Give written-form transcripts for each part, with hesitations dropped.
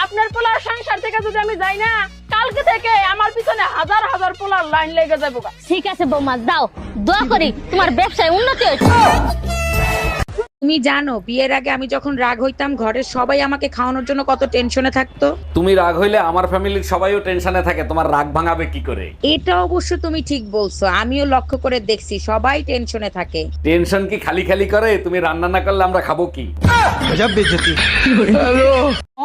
আপনার পোলার সংসার থেকে যদি আমি যাই না, কালকে থেকে আমার পিছনে হাজার হাজার পোলার লাইন লেগে যাবো। ঠিক আছে বৌমা, দাও, দোয়া করি তোমার ব্যবসায় উন্নতি হয়েছে। তুমি জানো বিয়ের আগে আমি যখন রাগ হইতাম ঘরের সবাই আমাকে খাওয়ানোর জন্য কত টেনশনে থাকতো। তুমি রাগ হইলে আমার ফ্যামিলির সবাইও টেনশনে থাকে, তোমার রাগ ভাঙাবে কি করে? এটা অবশ্য তুমি ঠিক বলছো, আমিও লক্ষ্য করে দেখছি সবাই টেনশনে থাকে। টেনশন কি খালি খালি করে? তুমি রান্না না করলে আমরা খাবো কি?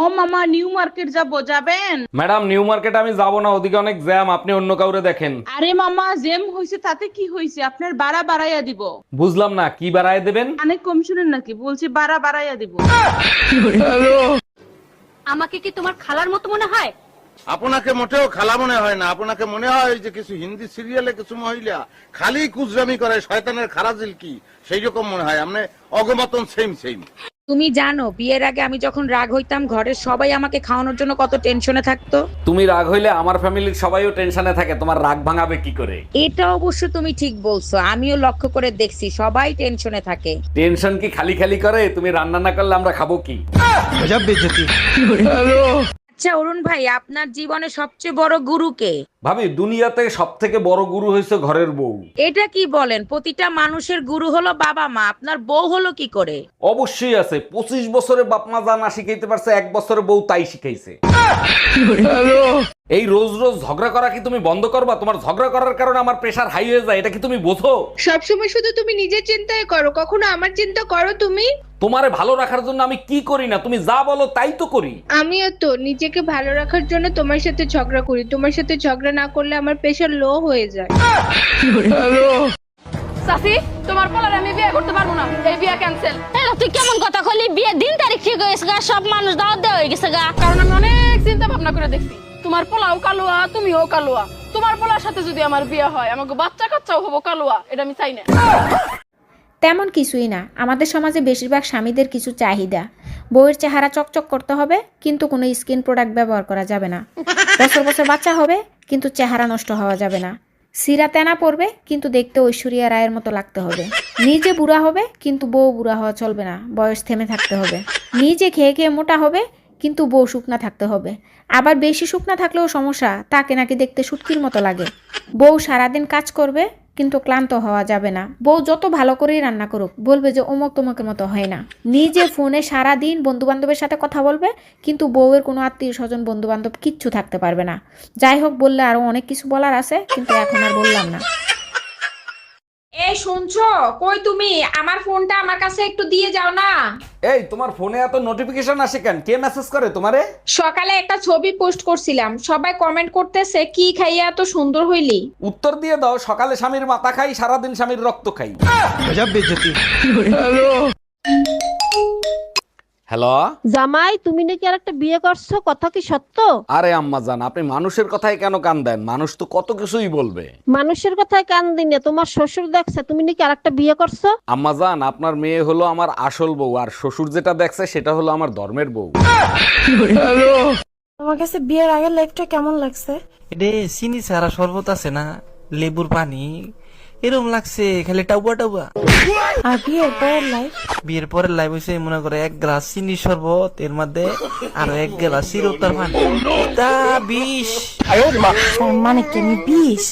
ও মামা, নিউ মার্কেট যাবেন? ম্যাডাম, নিউ মার্কেট আমি যাব না, ওদিকে অনেক জ্যাম, আপনি অন্য কাউরে দেখেন। আরে মামা, জেম হইছে তাতে কি হইছে? আপনার ভাড়া বাড়াইয়া দিব। বুঝলাম না, কি বাড়ায় দেবেন? অনেক কম শুনেন নাকি? বলছি ভাড়া বাড়াইয়া দিব। আমাকে কি তোমার খালার মতো মনে হয়? আপনাকে মোটেও খালা মনে হয় না, আপনাকে মনে হয় যে কিছু হিন্দি সিরিয়ালে কিছু মহিলা খালি কুজরামি করে শয়তানের খারাজিল কি সেই রকম মনে হয়। আপনি অগমতন সেম। তুমি জানো বিয়ের আগে আমি যখন রাগ হইতাম ঘরের সবাই আমাকে খাওয়ানোর জন্য কত টেনশনে থাকতো। তুমি রাগ হইলে আমার ফ্যামিলির সবাইও টেনশনে থাকে, তোমার রাগ ভাঙাবে কি করে? এটা অবশ্য তুমি ঠিক বলছো, আমিও লক্ষ্য করে দেখছি সবাই টেনশনে থাকে। টেনশন কি খালি খালি করে? তুমি রান্না না করলে আমরা খাবো কি? আচ্ছা অরুণ ভাই, আপনার জীবনে সবচেয়ে বড় গুরু কে? ভাবি, দুনিয়াতে সব থেকে বড় গুরু হয়েছে ঘরের বউ। এটা কি বলেন? প্রতিটা মানুষের গুরু হলো বাবা মা, আপনার বউ হলো কি করে? অবশ্যই আছে, 25 বছরে বাপ মা যা না শিখাইতে পারছে, 1 বছরে বউ তাই শিখাইছে। এই রোজ রোজ ঝগড়া করা কি তুমি বন্ধ করবা? তোমার ঝগড়া করার কারণে আমার প্রেশার হাই হয়ে যায়, এটা কি তুমি বোঝো? সবসময় শুধু তুমি নিজের চিন্তাই করো, কখনো আমার চিন্তা করো তুমি? তোমারে ভালো রাখার জন্য আমি কি করি না? তুমি যা বলো তাই তো করি। আমিও তো নিজেকে ভালো রাখার জন্য তোমার সাথে ঝগড়া করি। তোমার সাথে ঝগড়া না করলে আমার প্রেশার লো হয়ে যায়। সাসি, তোমার পোলার আমি বিয়ে করতে পারবো না, এই বিয়ে ক্যান্সেল। তুই কেমন কথা কইলি? বিয়ের দিন তারিখ ঠিক হয়েছে গা, সব মানুষ দাওয়াত দেওয়া হয়ে গেছে গা। কারণ আমি অনেক চিন্তা ভাবনা করে দেখছি, তোমার পোলাও কালুয়া, তুমিও কালুয়া। তোমার পোলার সাথে যদি আমার বিয়ে হয়, আমাকে বাচ্চা কাচ্চাও হবো কালুয়া, এটা আমি চাই না। তেমন কিছুই না। আমাদের সমাজে বেশিরভাগ স্বামীদের কিছু চাহিদা, বউয়ের চেহারা চকচক করতে হবে কিন্তু কোনো স্কিন প্রোডাক্ট ব্যবহার করা যাবে না। বছর বছর বাচ্চা হবে কিন্তু চেহারা নষ্ট হওয়া যাবে না। সিরা তেনা পড়বে কিন্তু দেখতে ঐশ্বরিয়া রায়ের মতো লাগতে হবে। নিজে বুড়া হবে কিন্তু বউ বুড়া হওয়া চলবে না, বয়স থেমে থাকতে হবে। নিজে খেয়ে খেয়ে মোটা হবে কিন্তু বউ শুকনা থাকতে হবে। আবার বেশি শুকনা থাকলেও সমস্যা, তাকে নাকি দেখতে শুটকির মতো লাগে। বউ সারাদিন কাজ করবে কিন্তু ক্লান্ত হওয়া যাবে না। বউ যত ভালো করেই রান্না করুক, বলবে যে অমুক তমুকের মতো হয় না। নিজে ফোনে সারাদিন বন্ধু বান্ধবের সাথে কথা বলবে কিন্তু বউয়ের কোনো আত্মীয় স্বজন বন্ধু বান্ধব কিচ্ছু থাকতে পারবে না। যাই হোক, বললে আরো অনেক কিছু বলার আছে কিন্তু এখন আর বললাম না। এই শুনছো? কই তুমি? আমার ফোনটা আমার কাছে একটু দিয়ে যাও না। এই, তোমার ফোনে এত নোটিফিকেশন আসে কেন? কে মেসেজ করে তোমারে? সকালে একটা ছবি পোস্ট করছিলাম, সবাই কমেন্ট করতেছে কি খাইয়া এত সুন্দর হইলি। উত্তর দিয়ে দাও, সকালে স্বামীর মাথা খাই, সারাদিন স্বামীর রক্ত খাই। হ্যালো জামাই, তুমি নাকি আর একটা বিয়ে করছো, কথা কি সত্য? আরে আম্মা জান, আপনি মানুষের কথায় কেন কান দেন? মানুষ তো কত কিছুই বলবে। মানুষের কথায় কান দিনে তোমার শ্বশুর দেখছে তুমি নাকি আর একটা বিয়ে করছো। আম্মা জান, আপনার মেয়ে হলো আমার আসল বউ, আর শ্বশুর যেটা দেখছে সেটা হলো আমার ধর্মের বউ। তোমার কাছে বিয়ের আগের লাইফটা কেমন লাগছে? এটা চিনি ছাড়া শরবত আছে না, লেবুর পানি, এরকম লাগছে, খালি টাউবা টাউবা। আর বিয়ের পরের লাইফ? বিয়ের পরের লাইফ হয়েছে মনে করে 1 গ্লাস চিনি শরবত, এর মধ্যে আরো 1 গ্লাস চিরতার পানি, তা 20। মানে কি আমি 20?